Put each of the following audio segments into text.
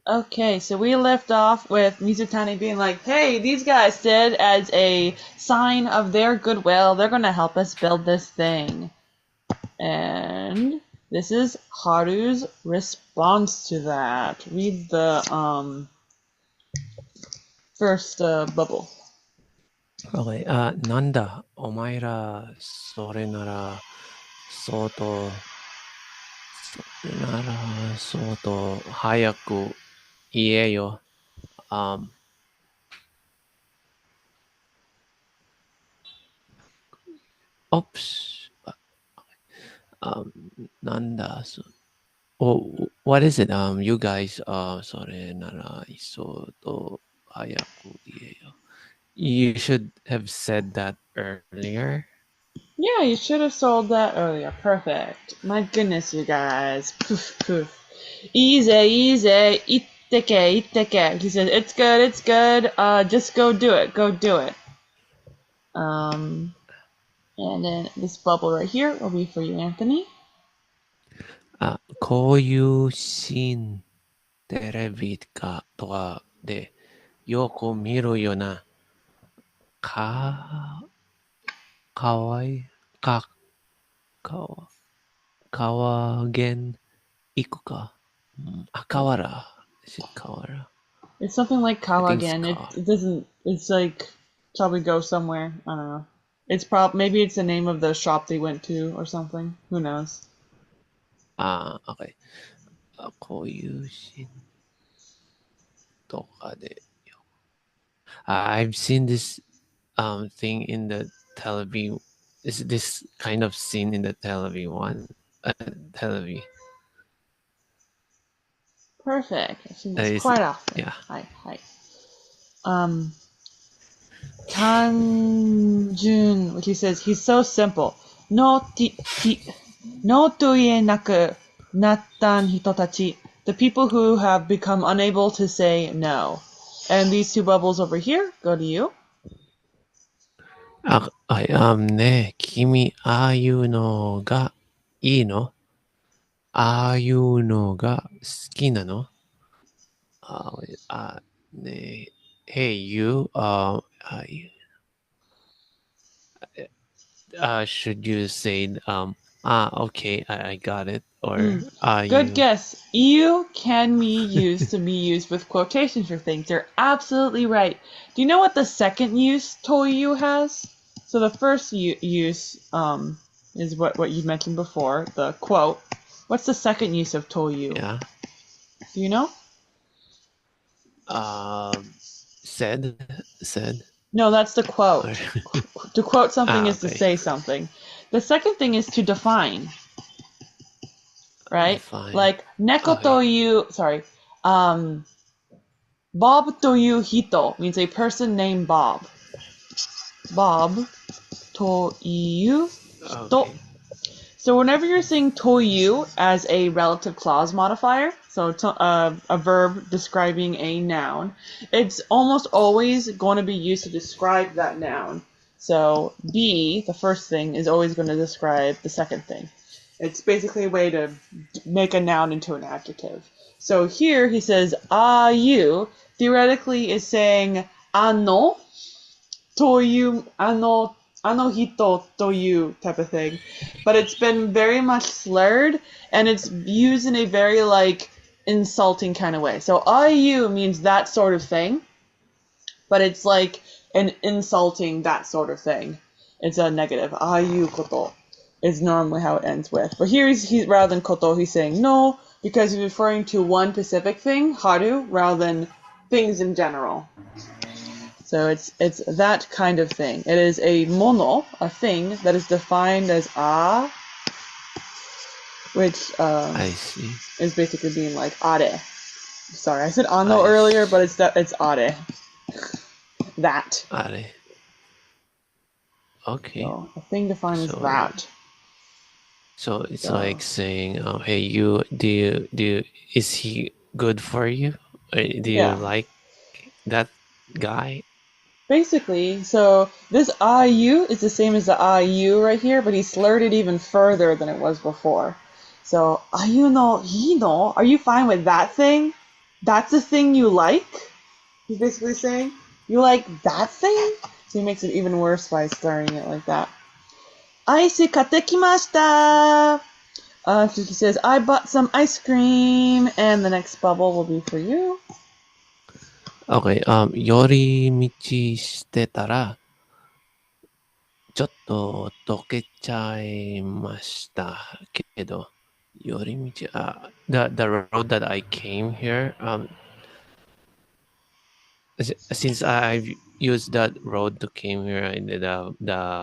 Okay, so we left off with Mizutani being like, hey, these guys said as a sign of their goodwill, they're gonna help us build this thing. And this is Haru's response to that. Read the first bubble. Okay, なんだ、お前ら、それなら、相当、早く言えよ。Oops. なんだ、what is it? You guys, それなら、相当早く言えよ。You should have said that earlier. Yeah, you should have sold that earlier. Perfect. My goodness, you guys. Poof, poof. Easy, easy. Itteke, itteke. He says, it's good, it's good. Just go do it. Go do it. And then this bubble right here will be for you, Anthony. こういうシーン、テレビとかでよく見るような、かわい、か、かわげん、いくか。河原。Is it 河原? It's something like I think it's Kawagen. It doesn't. It's like probably go somewhere. I don't know. Maybe it's the name of the shop they went to or something. Who knows? Okay. こういうシーンとかで。I've seen this thing in the television. Is this kind of scene in the television one? Television. Perfect. I've seen this quite often. Yeah. Hi, hi. Kanjun, which he says he's so simple. No tuienaku nattan hitotachi. The people who have become unable to say no. And these two bubbles over here go to you. ね、君、ああいうのがいいの？ああいうのが好きなの？ね、Hey, you, should you say, okay, I got it, or are Good you? guess. You can be used with quotations for things. You're absolutely right. Do you know what the second use toyu has? So the first use is what you mentioned before, the quote. What's the second use of toyu? Yeah. Do you know? Said. No, that's the quote. To quote something is to Okay. say something. The second thing is to define, right? Fine. Like neko Okay. toyu, sorry, Bob toyu hito means a person named Bob. Bob toyu hito. Okay. So whenever you're saying toyu as a relative clause modifier, so a verb describing a noun, it's almost always going to be used to describe that noun. So be, the first thing, is always going to describe the second thing. It's basically a way to make a noun into an adjective. So here he says you theoretically is saying ano toyu ano hito toyu type of thing, but it's been very much slurred and it's used in a very like insulting kind of way. So ayu means that sort of thing, but it's like an insulting that sort of thing. It's a negative. Ayu koto is normally how it ends with. But here he's rather than koto, he's saying no because he's referring to one specific thing, haru, rather than things in general. So it's that kind of thing. It is a mono, a thing that is defined as a, which I see. is basically being like are. Sorry, I said ano earlier, but it's are. That. Are. Okay. So a thing defined as that. So it's like saying, "Hey, is he good for you? Do you like that guy?" Basically, so this IU is the same as the IU right here, but he slurred it even further than it was before. So, hino? Are you fine with that thing? That's the thing you like? He's basically saying. You like that thing? So he makes it even worse by starting it like that. Ice kate kimashita! Suki says, I bought some ice cream, and the next bubble will be for you. Okay, 寄り道してたら、ちょっと溶けちゃいましたけど、寄り道、the road that I came here, since I've used that road to came here,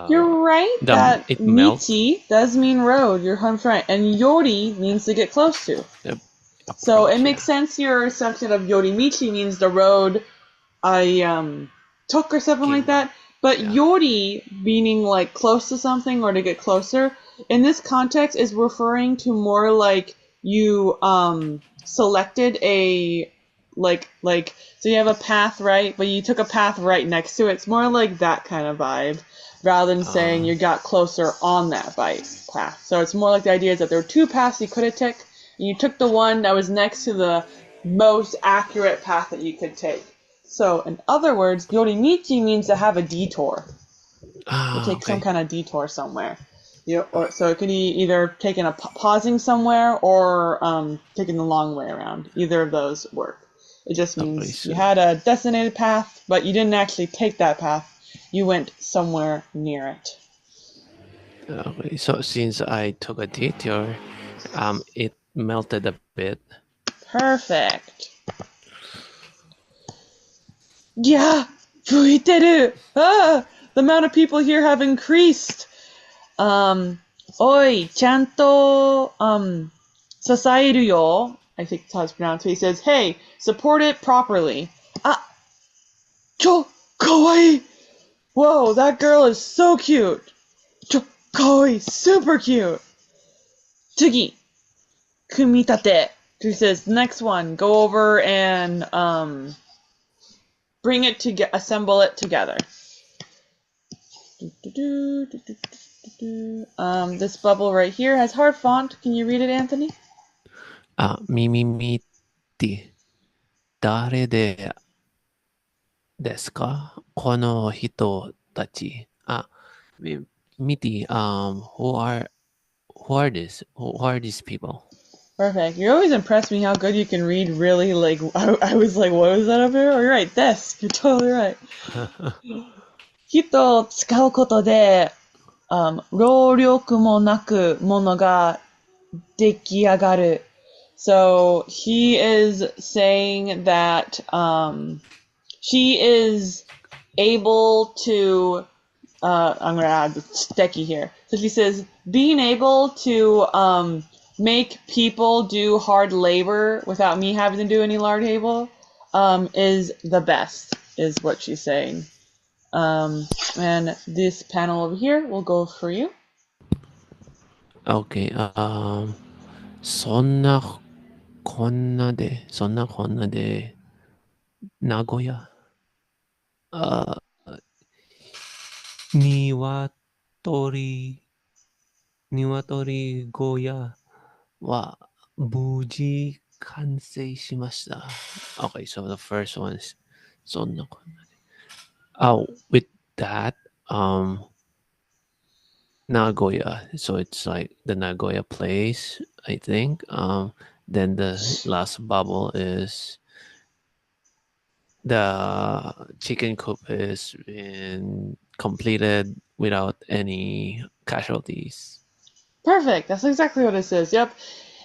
You're right that it melts. michi does mean road. You're right. And yori means to get close to. So it makes sense your assumption of yori michi means the road I took or something like that. But yori meaning like close to something or to get closer, in this context is referring to more like you selected a like so you have a path right, but you took a path right next to it. It's more like that kind of vibe rather than saying you got closer on that path. So it's more like the idea is that there were two paths you could have taken, and you took the one that was next to the most accurate path that you could take. So, in other words, yorimichi means to have a detour. To take some kind of detour somewhere. So it could be either taking pausing somewhere or taking the long way around. Either of those work. It just means you had a designated path, but you didn't actually take that path. You went somewhere near it. Okay, so since I took a detour, it melted a bit. Perfect. Yeah, 吹いてる. The amount of people here have increased. Oi, ちゃんと支えるよ. I think that's how it's pronounced. He says, hey, support it properly. Kawaii! Whoa, that girl is so cute. Kawaii, super cute. Tsugi, kumitate. He says, next one, go over and bring it to assemble it together. This bubble right here has hard font. Can you read it, Anthony? 耳って誰ですかこの人たち。Miti, who are these people? Perfect. You always impress me how good you can read really, like, I was like, what was that up here? Oh, you're right, desk. You're totally right. 人を使うことで、労力もなくものが出来上がる. So he is saying that she is able to I'm going to add the sticky here. So he says being able to make people do hard labor without me having to do any hard labor is the best, is what she's saying. And this panel over here will go for you. Okay, そんなこんなで、名古屋、鶏小屋は無事完成しました。Okay, so the first one is そんなこんなで。with that, Nagoya. So it's like the Nagoya place, I think. Then the last bubble is the chicken coop is been completed without any casualties. Perfect. That's exactly what it says. Yep.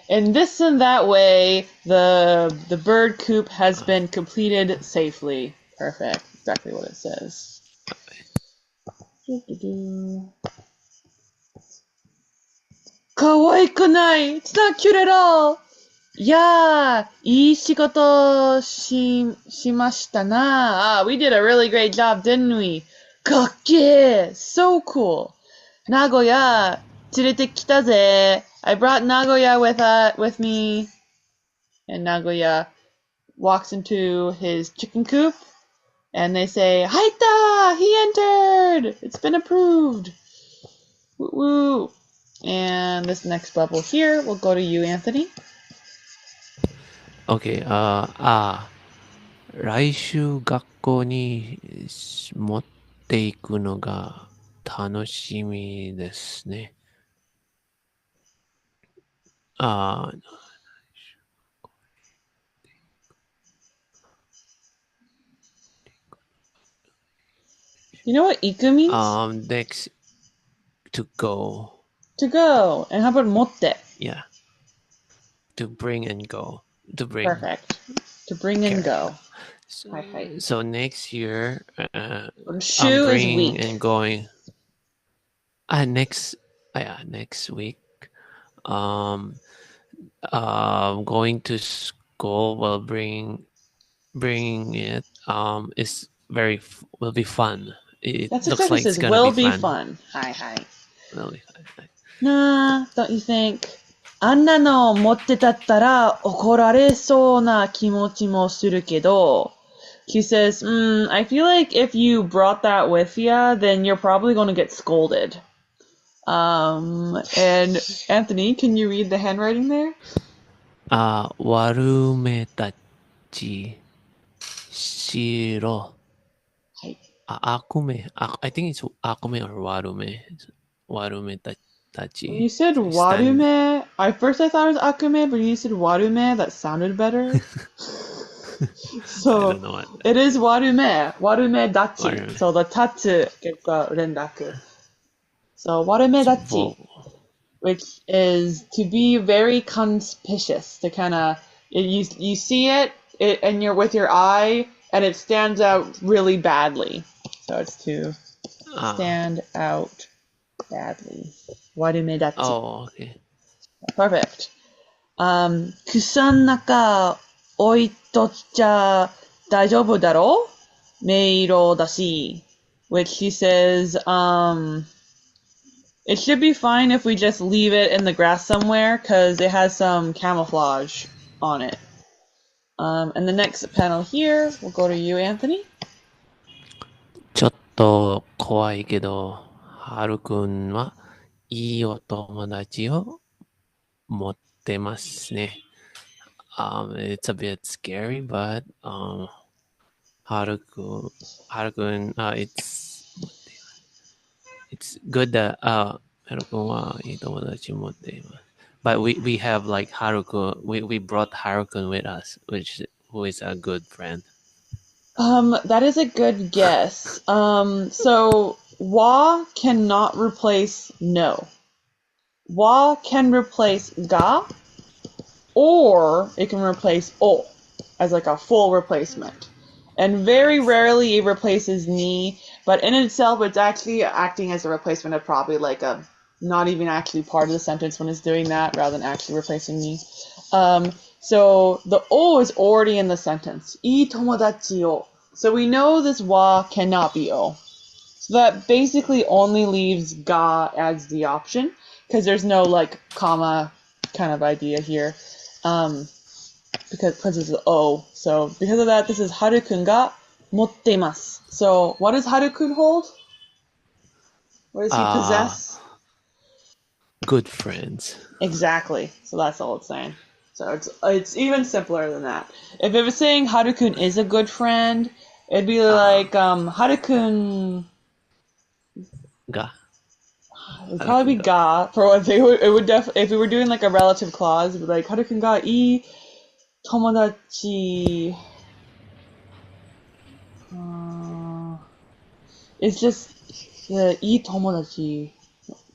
In this and that way, the bird coop has been completed safely. Perfect. Exactly what it says. Kawaiikunai! It's not cute at all! Yeah, いい仕事しましたな. We did a really great job, didn't we? かっけー! So cool! Nagoya, 連れてきたぜ. I brought Nagoya with me. And Nagoya walks into his chicken coop. And they say, Haita! He entered! It's been approved! Woo! And this next bubble here will go to you, Anthony. Okay, 来週学校に持っていくのが楽しみですね。You know what iku means? Next, to go. To go. And how about motte? Yeah. To bring and go. To bring. Perfect. To bring and go. So next year, Shu is bringing week. and going. Next week. Going to school while bringing it will be fun. It That's looks exactly like says it's gonna will be be fun. Hi. Will be fun. Nah, don't you think? あんなの持ってたったら怒られそうな気持ちもするけど He says, I feel like if you brought that with ya, then you're probably going to get scolded. And Anthony, can you read the handwriting there? 悪めたちしろ。はい。Akume. I think it's akume or warume. Warume tachi. When you said warume, I thought it was akume, but you said warume, that sounded better. So I don't know what. It is warume dachi. Warume. So the tatsu gets rendaku. So warume dachi, which is to be very conspicuous, to kind of you see it and you're with your eye and it stands out really badly. So it's to stand out badly. Warume dachi. Oh, okay. Perfect. 草の中置いとっちゃ大丈夫だろう迷路だし which he says, it should be fine if we just leave it in the grass somewhere because it has some camouflage on it. And the next panel here, we'll go to you, Anthony. ちょっと怖いけど、はるくんはいいお友達を持ってますね。It's a bit scary, but Haru-kun, it's good that Haru-kun はいい友達持っています。But we have like Haru-kun, we brought Haru-kun with us, who is a good friend. That is a good guess. So wa cannot replace no. Wa can replace ga, or it can replace o as like a full replacement. And very rarely it replaces ni, but in itself it's actually acting as a replacement of probably like a not even actually part of the sentence when it's doing that rather than actually replacing ni. So the o is already in the sentence. I tomodachi o. So we know this wa cannot be o. So that basically only leaves ga as the option because there's no like comma kind of idea here. Because it's o. So because of that, this is Haru-kun ga mottemasu. So what does Haru-kun hold? What does he possess? Good friends. Exactly. So that's all it's saying. So it's even simpler than that. If it was saying Haru-kun is a good friend, it'd be like Haru-kun Ga. It'd probably be ga. For one thing, it would if we were doing like a relative clause, it would be like Haru-kun ga ii tomodachi. It's just ii tomodachi.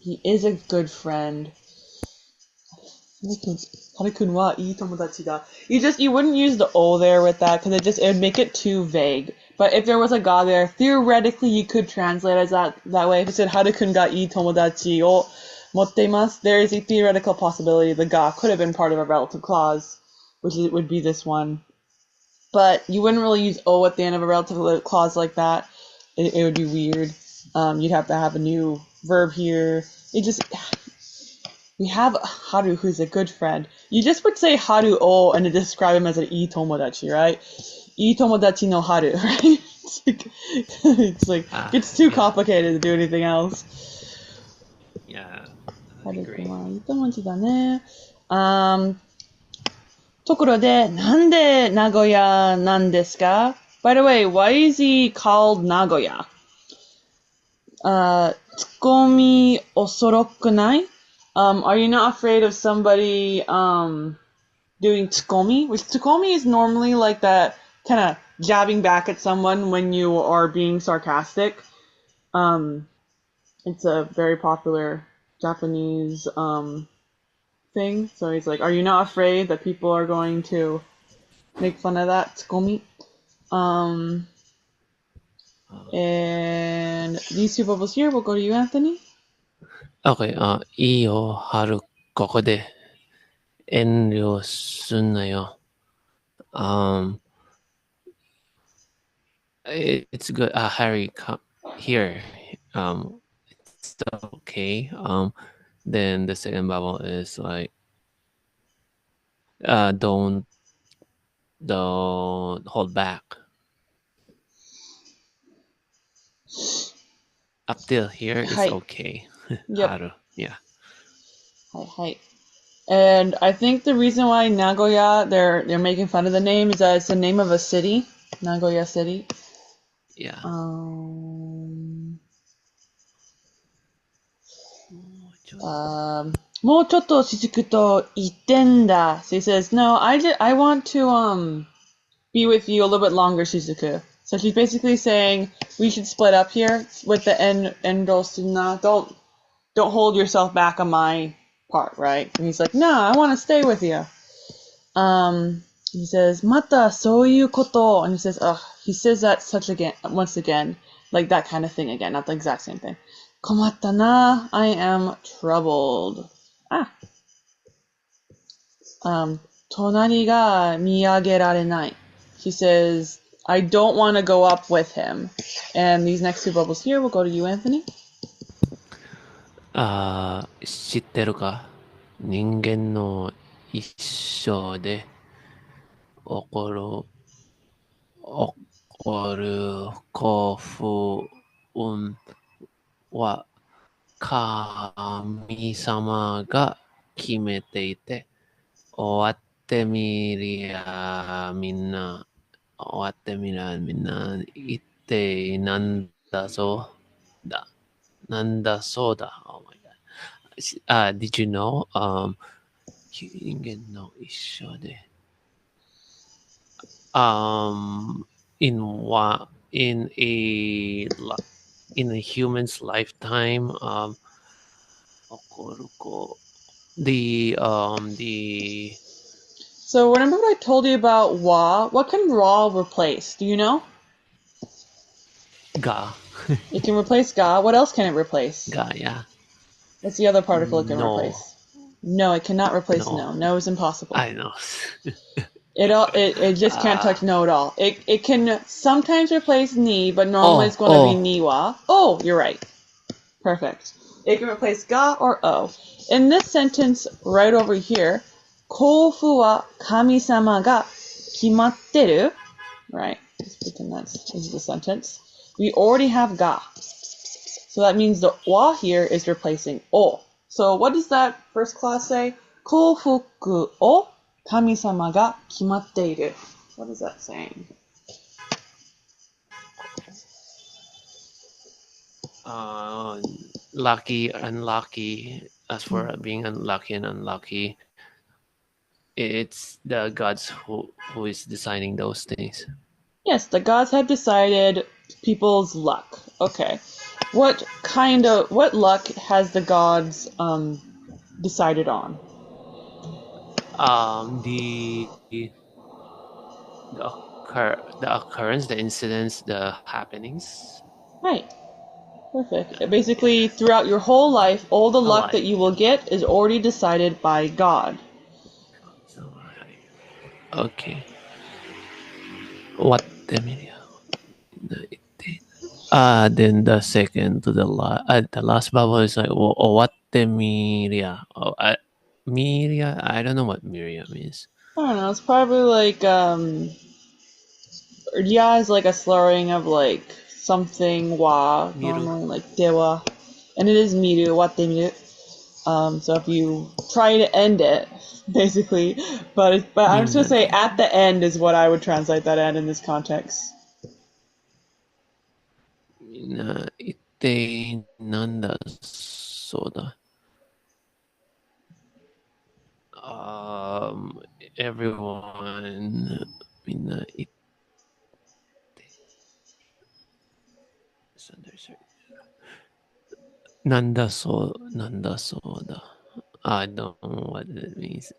He is a good friend. Haru-kun wa ii tomodachi da. You wouldn't use the o there with that because it would make it too vague. But if there was a ga there, theoretically you could translate it as that way. If it said Haru-kun ga ii tomodachi o mottemasu, there is a theoretical possibility the ga could have been part of a relative clause, which would be this one. But you wouldn't really use o at the end of a relative clause like that. It would be weird. You'd have to have a new verb here. We have Haru, who's a good friend. You just would say Haru o and describe him as an ii tomodachi, right? Ii tomodachi no Haru, right? It's too complicated to do anything else. Yeah. That'd be great. いいと文字だね。ところで、なんで名古屋なんですか? By the way, why is he called 名古屋? ツッコミ恐ろくない? Are you not afraid of somebody doing ツッコミ? Which ツッコミ is normally like that kind of jabbing back at someone when you are being sarcastic. It's a very popular Japanese thing. So he's like, are you not afraid that people are going to make fun of that? ツッコミ. And these two bubbles here will go to you, Anthony. Okay, いいよ、春、ここで。遠慮すんなよ。It's good. Harry, come here. It's okay. Then the second bubble is like, don't hold back. Up till here is okay. Yep. Haru, yeah. Hi. And I think the reason why Nagoya they're making fun of the name is that it's the name of a city, Nagoya City. Yeah. もうちょっと雫と言ってんだ. So he says, no, I want to be with you a little bit longer, Shizuku. So she's basically saying we should split up here with the endo suna. Don't hold yourself back on my part, right? And he's like, no, I want to stay with you. He says, mata soyu koto, and he says, he says that once again, like that kind of thing again, not the exact same thing. Komatta na, I am troubled. Tonari ga miyagerarenai. She says, I don't want to go up with him. And these next two bubbles here will go to you, Anthony. 知ってるか? 人間の一生で起こる幸福運は神様が決めていて、終わってみりゃみんな一体なんだそうだ。Oh my god. Did you know? 人間の一生で。In a human's lifetime, So remember what I told you about wa? What can ra replace? Do you know? Ga. It can replace ga. What else can it replace? Ga, yeah. What's the other particle it can replace? No, it cannot replace no. No is impossible. I know. It just can't touch no at all. It can sometimes replace ni, but normally it's going to be niwa. Oh, you're right. Perfect. It can replace ga or o. In this sentence right over here, kofu wa kami-sama ga kimatteru. Right. Just pretend this is the sentence. We already have ga. So that means the wa here is replacing o. So what does that first clause say? Kofuku o kami-sama ga kimatteiru. What is that saying? Lucky, unlucky. As for being unlucky and unlucky, it's the gods who is deciding those things. Yes, the gods have decided people's luck. Okay. What luck has the gods decided on? The occurrence, the incidents, the happenings. Right. Perfect. Basically, throughout your whole life, all the luck that you will get is already decided by God. Okay. What the media? Then the second to the last bubble is like, what the media? Miria? I don't know what Miria means. I don't know. It's probably like ya is like a slurring of like something wa, normally like dewa, and it is miru, what they miru. So if you try to end it, basically, but I'm just gonna say at the end is what I would translate that end in this context. みんな一体なんだそうだ。Everyone みんな一体なんだそうだ。I don't know what it means.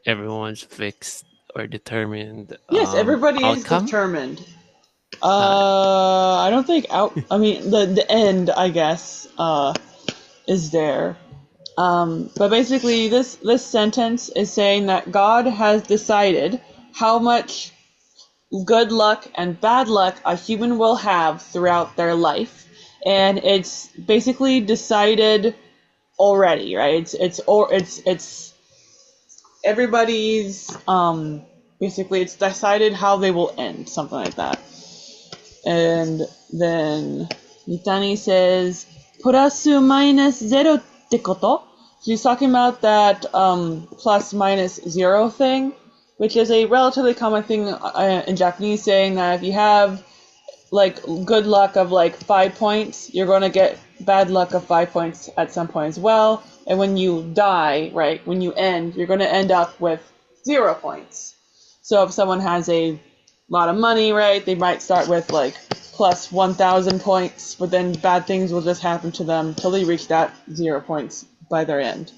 Everyone's fixed or determined Yes, everybody is outcome. determined. I don't think I mean the end, I guess, is there. But basically, this sentence is saying that God has decided how much good luck and bad luck a human will have throughout their life, and it's basically decided already, right? It's everybody's basically it's decided how they will end, something like that. And then Mitani says, "Purasu minus zeroってこと?" She's talking about that plus minus zero thing, which is a relatively common thing in Japanese, saying that if you have like good luck of like 5 points, you're going to get bad luck of 5 points at some point as well. And when you die, right, when you end, you're going to end up with 0 points. So if someone has a lot of money, right, they might start with like plus 1,000 points, but then bad things will just happen to them till they reach that 0 points by their end.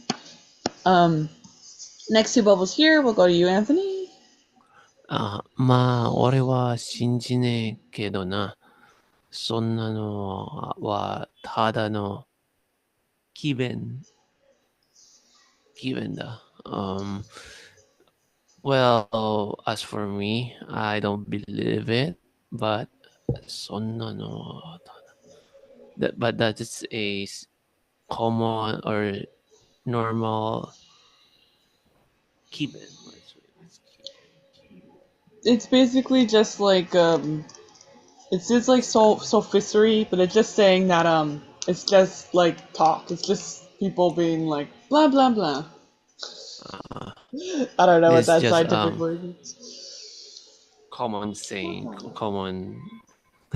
Next two bubbles here, we'll go to you, Anthony. まあ、俺は信じねえけどな。そんなのはただの気分だ。Well, as for me, I don't believe it, but そんなのbut that is a common or normal 気分。It's basically just like it's just like sophistry, but it's just saying that it's just like talk. It's just people being like blah blah blah. I don't know what that just scientific word is. common saying, common.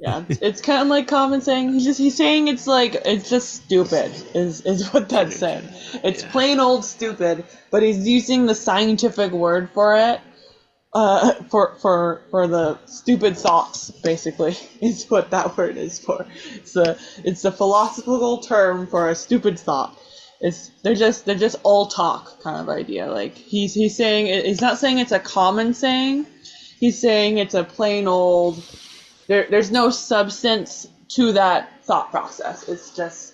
Yeah, it's kind of like common saying. He's saying it's like it's just stupid is what that's saying. It's plain old stupid, but he's using the scientific word for it. For the stupid thoughts, basically, is what that word is for. It's a philosophical term for a stupid thought. They're just all talk kind of idea. Like he's saying he's not saying it's a common saying. He's saying it's a plain old. There's no substance to that thought process. It's just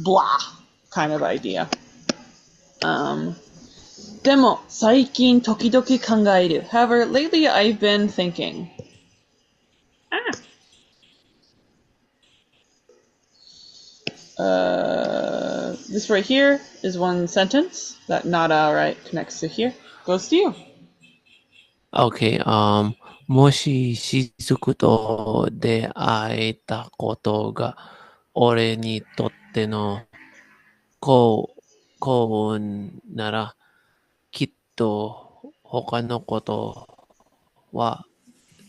blah kind of idea. でも、最近時々考える. However, lately I've been thinking. This right here is one sentence that nada right connects to here. Goes to you. Okay, もし雫と出会えたことが俺にとっての幸運ならきっと他のことは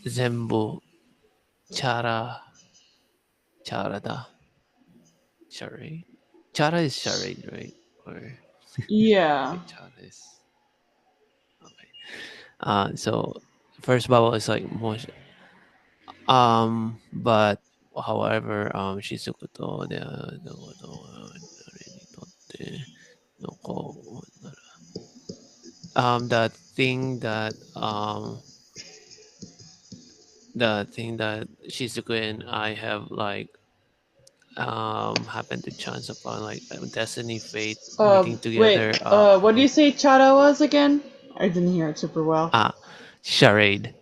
全部チャラだ。Charade? Chara is charade, right? Or Yeah. Chara is okay. So first bubble is like most but however Shizuku to the the thing that Shizuku and I have like happened to chance upon like destiny fate meeting together. Wait, what do you say Chara was again? I didn't hear it super well. Charade.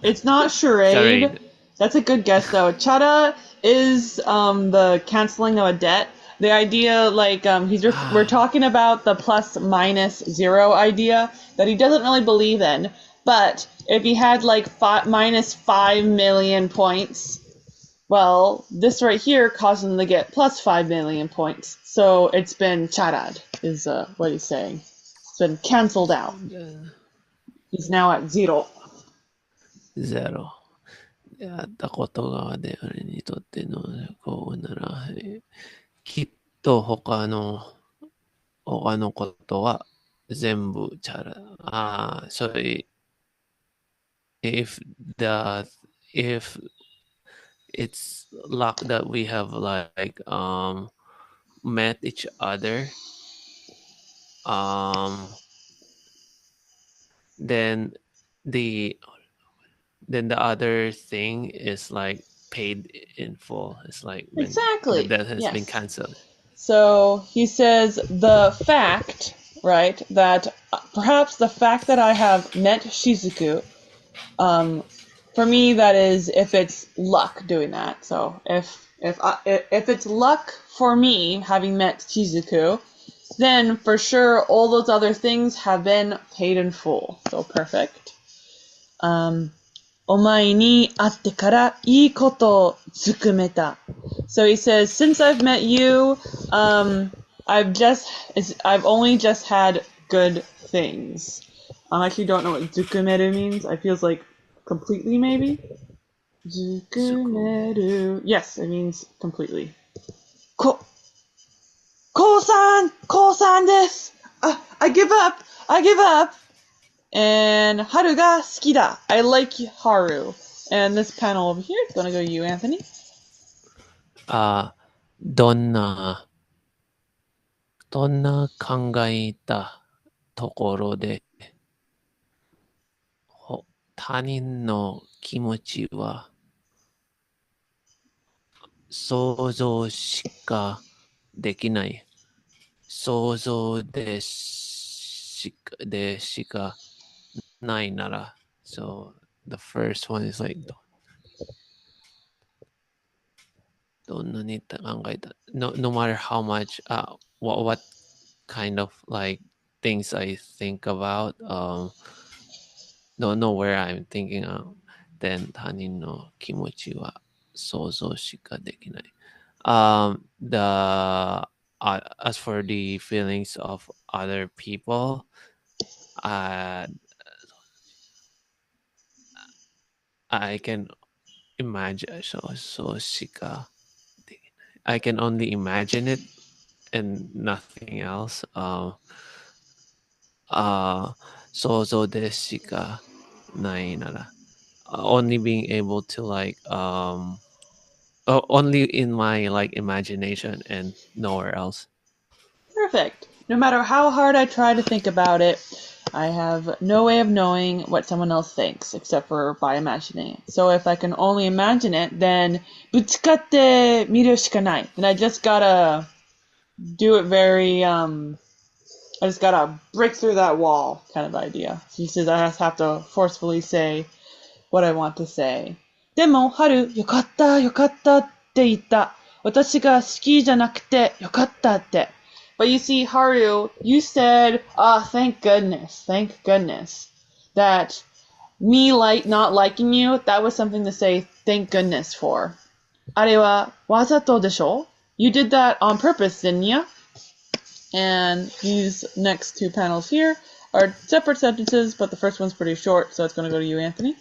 It's not charade. That's a good guess though. Chara is the canceling of a debt. The idea, like, we're talking about the plus minus zero idea that he doesn't really believe in. But if he had like minus 5 million points, Well, this right here caused him to get plus 5 million points. So it's been charad, is what he's saying. It's been cancelled out. He's now at 0. ゼロ。やったことがで俺にとってのこうなら、きっと他のことは全部チャラ。So if the if it's luck that we have like met each other, then the other thing is like paid in full. It's like when Exactly. the debt has Yes. been cancelled. So he says the fact, right, that perhaps the fact that I have met Shizuku, for me that is if it's luck doing that. So if it's luck for me having met Shizuku, then for sure all those other things have been paid in full. So perfect. お前に会ってからいいことをつくめた. So he says, since I've met you, I've only just had good things. I actually don't know what zukumeru means. I feels like completely maybe. Zukumeru. Yes, it means completely. Ko-san desu. I give up. And Haru ga suki da. I like Haru. And this panel over here is going to go to you, Anthony. どんな考えたところで他人の気持ちは想像しかできない。想像でしかないなら。So the first one is like どんなに考えた no matter how much what kind of like things I think about don't know where I'm thinking of then 他人の気持ちは想像しかできない。As for the feelings of other people, I can imagine. I can only imagine it and nothing else. 想像でしかないなら only being able to like only in my like imagination and nowhere else. Perfect. No matter how hard I try to think about it, I have no way of knowing what someone else thinks except for by imagining it. So if I can only imagine it, then ぶつかってみるしかない. Then I just gotta do it very, I just gotta break through that wall kind of idea. So he says I just have to forcefully say what I want to say. でも、春、よかったって言った。私が好きじゃなくてよかったって。But you see, Haru, you said, thank goodness, that me not liking you, that was something to say thank goodness for. あれはわざとでしょ? You did that on purpose, didn't you? And these next two panels here are separate sentences, but the first one's pretty short, so it's going to go to you, Anthony.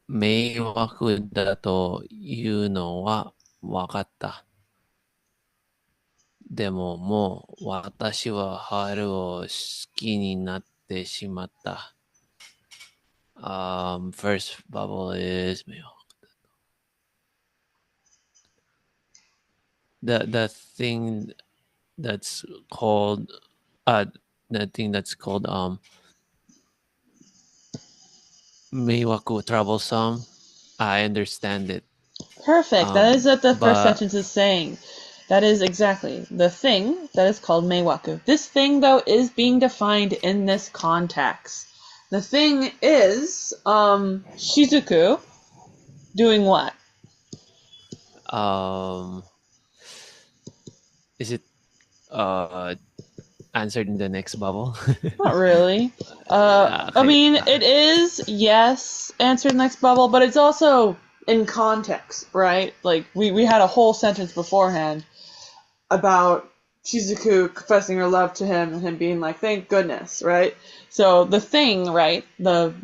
迷惑だというのは分かった。でももう私は春を好きになってしまった。First bubble is the thing that's called meiwaku, troublesome. I understand it. Perfect. That is what the first sentence is saying. That is exactly the thing that is called meiwaku. This thing, though, is being defined in this context. The thing is Shizuku doing what? Is it answered in the next bubble? Not really. Okay. I mean, it is, yes, answered in the next bubble, but it's also in context, right? Like we had a whole sentence beforehand about Shizuku confessing her love to him and him being like, "Thank goodness," right? So the thing, right? The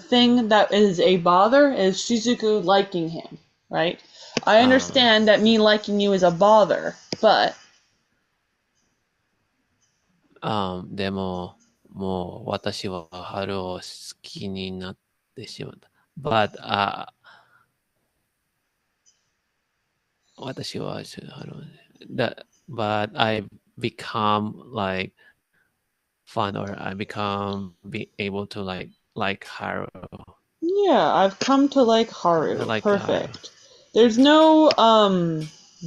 thing that is a bother is Shizuku liking him, right? I understand that me liking you is a bother, but でも、もう私は春を好きになってしまった。But, 私は春を、but I become like fun or I become be able to like Haru. yeah, I've come to like Haru. I like Haru. Perfect. There's no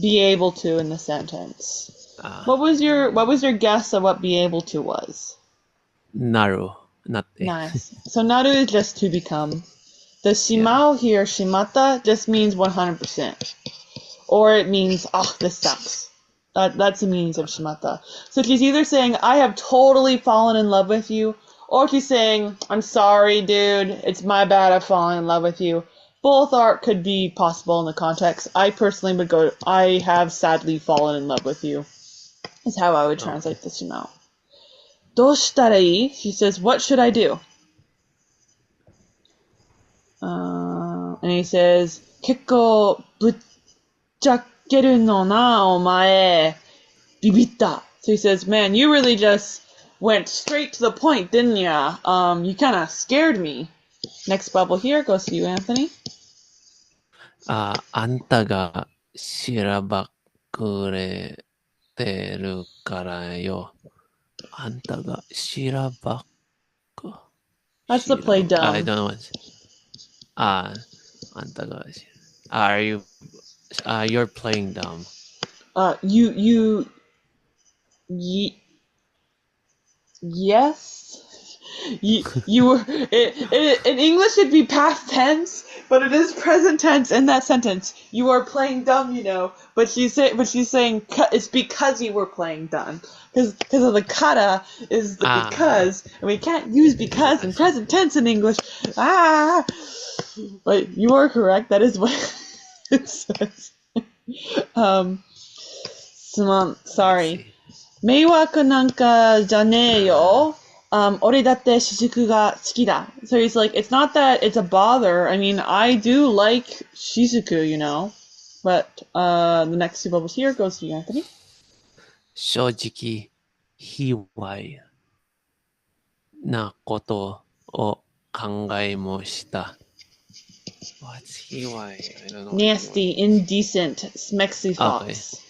be able to in the sentence. What was your guess of what be able to was? Naru, not Nice. So naru is just to become. The shimao here, shimata, just means 100%. Or it means, oh, this sucks. That's the meaning of shimata. So she's either saying, I have totally fallen in love with you, or she's saying, I'm sorry, dude, it's my bad I've fallen in love with you. Both could be possible in the context. I personally would go, I have sadly fallen in love with you, is how I would translate the shimao. どうしたらいい? She says, what should I do? And he says, 結構ぶっちゃけるのな、お前。ビビった. So he says, man, you really just went straight to the point, didn't ya? You kind of scared me. Next bubble here goes to you, Anthony. あんたがしらばくれてるからよ。あんたがしらばく。That's the play dumb. I don't know what. あんたがAre you? You're playing dumb. Yes. You were. In English, it'd be past tense, but it is present tense in that sentence. You are playing dumb, you know. But she's saying it's because you were playing dumb. Because of the kata is the because, and we can't use because in present tense in English. But you are correct. That is what it says. Sorry. 迷惑なんかじゃねえよ。俺だって雫が好きだ. So he's like, it's not that it's a bother. I mean, I do like Shizuku, you know. But the next two bubbles here goes to you, Anthony. 正直、卑猥なことを考えもした。What's 卑猥? I don't know. Nasty, indecent, smexy thoughts.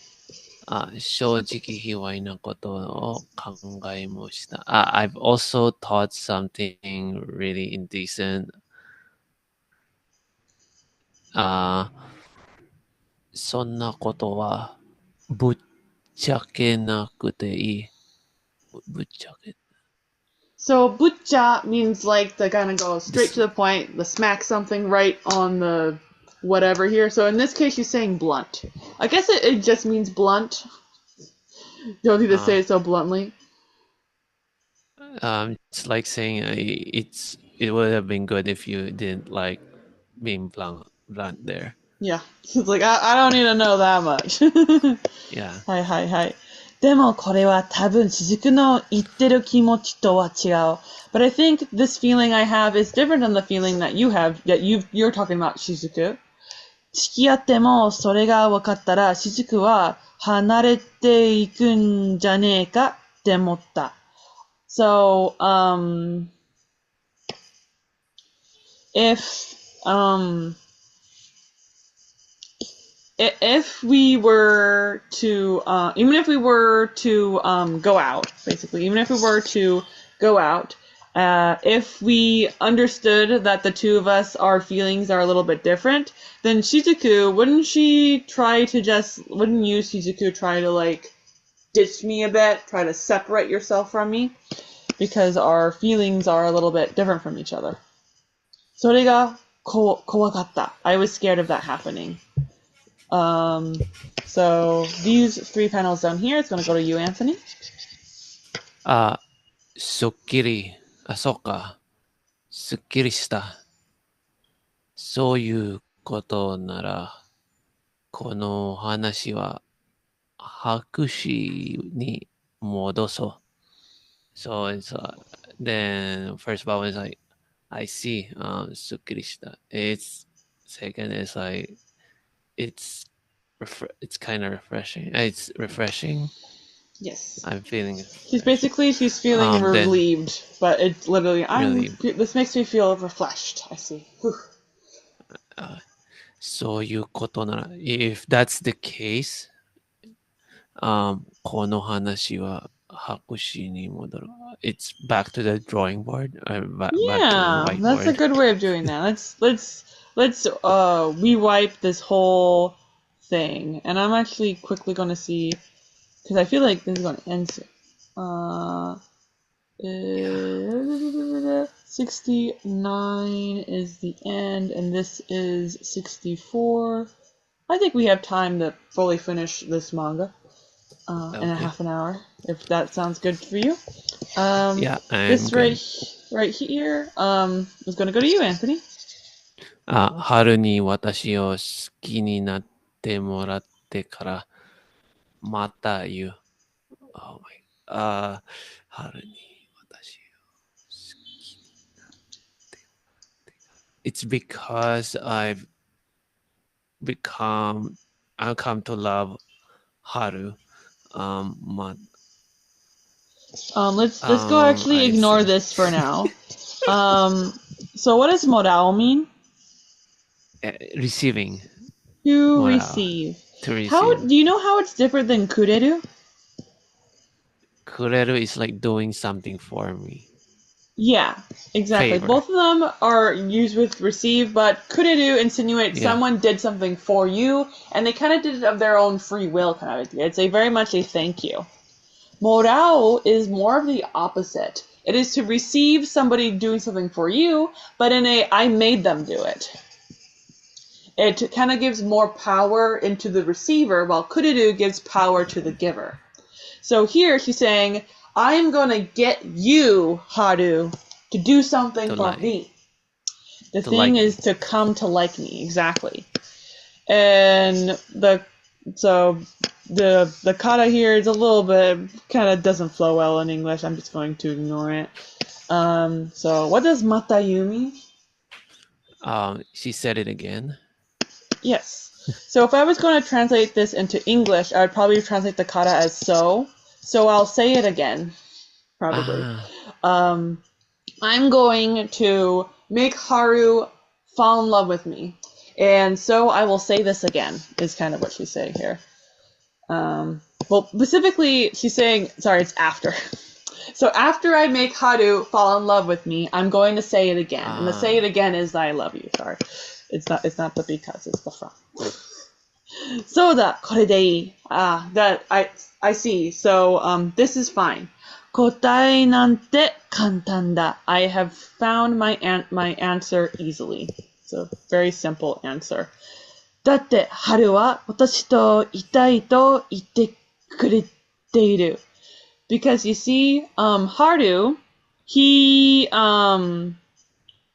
正直卑猥なことを考えました。I've also thought something really indecent. そんなことはぶっちゃけなくていい。ぶっちゃけ。So butcha means like to kind of go straight to the point, the smack something right on the whatever here. So in this case, she's saying blunt. I guess it just means blunt. Don't need to say it so bluntly. It's like saying it would have been good if you didn't like being blunt there. Yeah. It's like, I don't need to know that much. Yeah. はいはいはい。でもこれは多分雫の言ってる気持ちとは違う。But I think this feeling I have is different than the feeling that you have, that you're talking about, Shizuku. 付き合ってもそれが分かったら雫は離れていくんじゃねえかって思った。So, if we were to, even if we were to go out, basically, even if we were to go out, if we understood that the two of us, our feelings are a little bit different, then Shizuku, wouldn't you, Shizuku, try to, like, ditch me a bit, try to separate yourself from me? Because our feelings are a little bit different from each other. それが怖かった. I was scared of that happening. So these 3 panels down here, it's going to go to you, Anthony. すっきり、そうか。すっきりした。そういうことなら、この話は白紙に戻そう。So it's then first vowel is like I see すっきりした。It's second is like it's it's kind of refreshing. It's refreshing. Yes. I'm feeling She's refreshed. feeling Then relieved, but it's literally relieved. this makes me feel refreshed. I see. Whew. そういうことなら、if that's the case, この話は白紙に戻る。It's back to the drawing board, back to the Yeah, that's a whiteboard. good way of doing that. Let's rewipe this whole thing, and I'm actually quickly going to see because I feel like this is going to end soon. 69 is the end, and this is 64. I think we have time to fully finish this manga in a Okay. half an hour, if that sounds good for you. Yeah, I'm This good. right here is going to go to you, Anthony. 春に私を好きになってもらってから、また言う。Oh my. 春に私を好きになってもらってから。It's because I've come to love Haru. Let's go actually I ignore see. this for now. So what does morao mean? Receiving. To Morale. receive. To receive. How do you know how it's different than kureru? Kureru is like doing something for me. Yeah, exactly. Favor. Both of them are used with receive, but kureru insinuates someone did something for you, and they kind of did it of their own free will kind of idea. It's very much a thank you. Morao is more of the opposite. It is to receive somebody doing something for you, but in a I made them do it. It kind of gives more power into the receiver, while kureru gives power to the giver. So here she's saying, I'm going to get you, Haru, to do something for me. The thing is to come to like me, exactly. And the kata here is a little bit, kind of doesn't flow well in English. I'm just going to ignore it. So what does matayu mean? She said it again. Yes. So if I was going to translate this into English, I would probably translate the kata as so. So I'll say it again, probably. I'm going to make Haru fall in love with me. And so I will say this again, is kind of what she's saying here. Well, specifically, she's saying, sorry, it's after. So after I make Haru fall in love with me, I'm going to say it again. And the say it again is I love you, sorry. It's not the because, it's the from. So that, これでいい. That, I see. So, this is fine. 答えなんて簡単だ. I have found my answer easily. It's a very simple answer. だって春は私といたいと言ってくれている. Because you see, Haru, he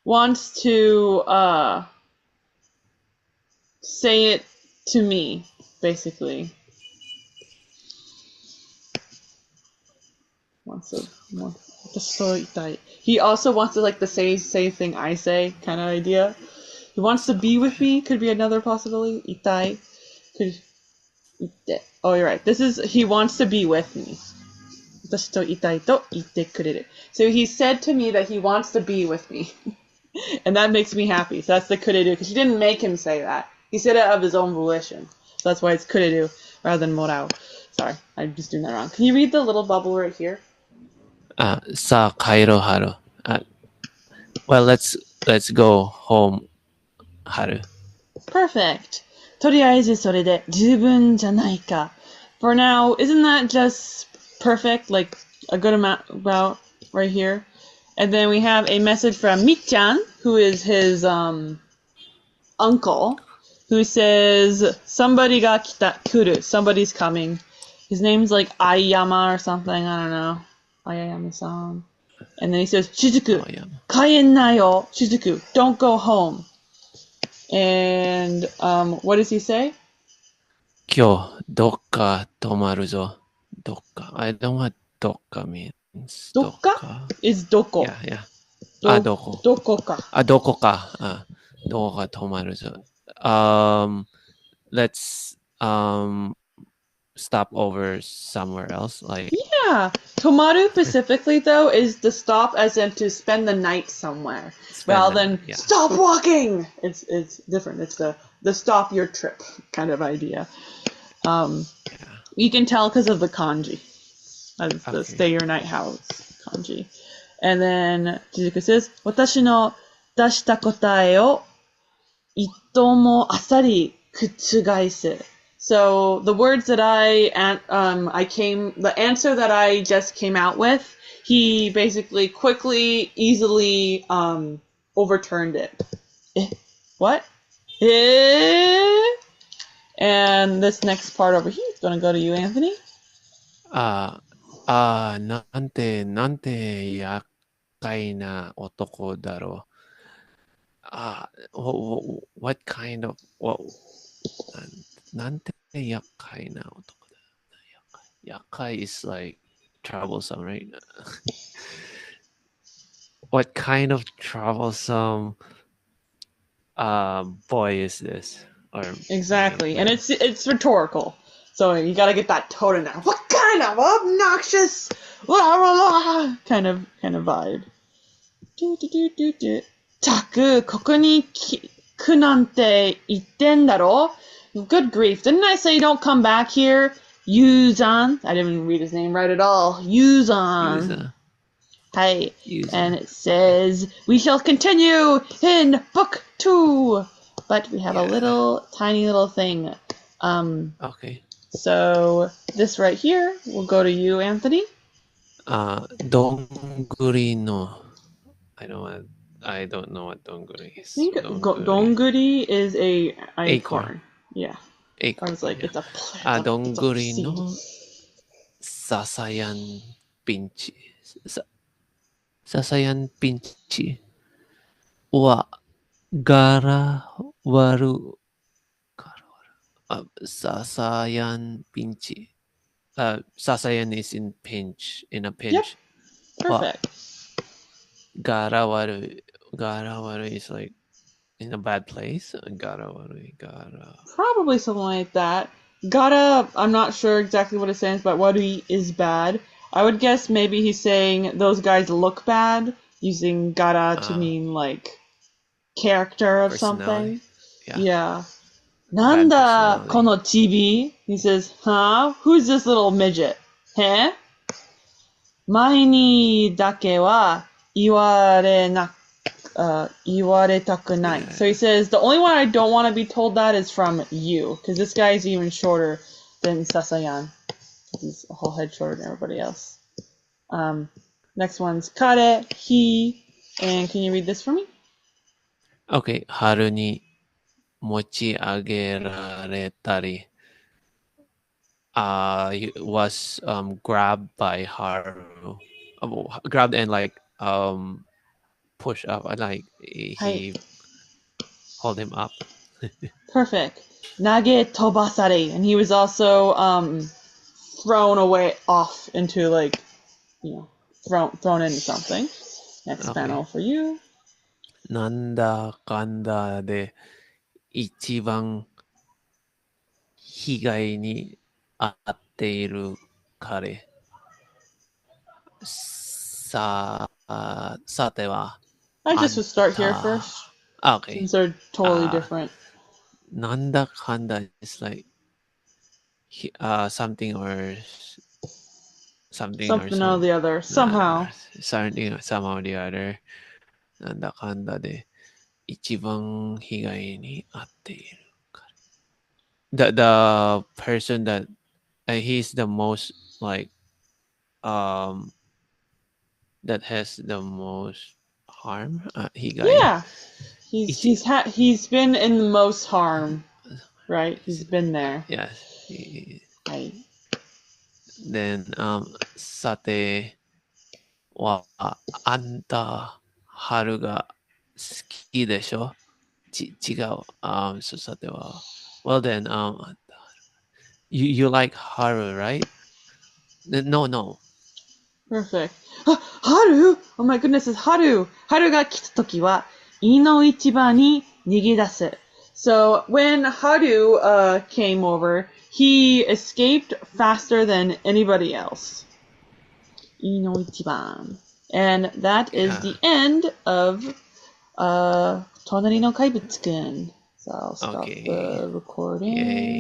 wants to say it to me, basically. He also wants to like the say thing I say kind of idea. He wants to be with me, could be another possibility. Itai. Oh, you're right. He wants to be with me. So he said to me that he wants to be with me. And that makes me happy. So that's the kureru, because she didn't make him say that. He said it of his own volition. So that's why it's kureru rather than morao. Sorry, I'm just doing that wrong. Can you read the little bubble right here? さあ帰ろう、Haru. Well, let's go home, Haru. Perfect. とりあえずそれで十分じゃないか. For now, isn't that just perfect? Like a good amount about right here? And then we have a message from Michan, who is his uncle, who says, somebody ga kuru, somebody's coming. His name's like Ayama or something, I don't know. Ayama-san. And then he says, Shizuku, kaien nayo. Shizuku, don't go home. And what does he say? 今日どっか泊まるぞ。どっか。I don't know what どっか means. どっ Dokka か is doko. Yeah, yeah. あ、どこ。Doko ka. あ、どこか。あ、どこか泊まるぞ。Let's stop over somewhere else. Like Yeah. Tomaru specifically though is the stop as in to spend the night somewhere. Rather than yeah. stop walking. It's different. It's the stop your trip kind of idea. Yeah. You can tell because of the kanji. That's the Okay. stay your night house kanji. And then Jizuku says, 私の出した答えを一頭もあっさり覆す. So the words that the answer that I just came out with, he basically quickly, easily overturned it. What? And this next part over here is going to go to you, Anthony. なんて厄介な男だろう。what kind of,なんて厄介な男だ。厄介 is like troublesome, right? What kind of troublesome boy is this? Or Exactly, and it's rhetorical, so you got to get that tone in there. What kind of obnoxious, blah, blah, blah, kind of vibe. たくここに来なんて言ってんだろ? Good grief! Didn't I say don't come back here? Yuzan. I didn't even read his name right at all. Yuzan. Hi. And it says we shall continue in book 2. But we have a little tiny little thing. Okay. So this right here will go to you, Anthony. どんぐりの I don't know what donguri is. I think donguri is a acorn. Yeah. Acorn. I was like, it's a plant. どん It's ぐ a り seed. のささやんピンチ。ささやんピンチは柄悪。ささやんピンチ。ささやん is in pinch, in a pinch. Yep. Perfect. 柄悪is like in a bad place. 柄悪い。Probably something like that. Gotta, I'm not sure exactly what it stands, but waru is bad. I would guess maybe he's saying those guys look bad, using gotta to mean like character of something. Yeah. Nanda kono chibi? He says, huh? Who's this little midget? Huh? 前にだけは言われたくない. So he says, the only one I don't want to be told that is from you, because this guy is even shorter than Sasayan. He's a whole head shorter than everybody else. Next one's kare, he, and can you read this for me? Okay. 春に持ち上げられたり。He was grabbed by Haru. Grabbed and like pushed up. Like he hold him up. Perfect. Nage tobasare, and he was also thrown away off into like, thrown into something. Next panel for you. なんだかんだで一番被害に遭っている彼。さては。I just would start here first. Okay. Since they're totally different. なんだかんだ is like something or something or the other. Somehow. Somehow the other. なんだかんだで一番被害に遭っているから。The person that he's the most like that has the most harm. 被害。Yeah. He's been in the most harm, right? He's been there. Yes. Right. Then さてはあんた春が好きでしょ違う。So, sa de wa. Well then, you like Haru, right? No. Perfect. Haru! Oh my goodness, it's Haru! Haru が来たときは、いの一番に逃げ出す。So, when Haru came over, he escaped faster than anybody else. いの一番. And that is the end of 隣の怪物くん. So I'll stop the recording. Yay.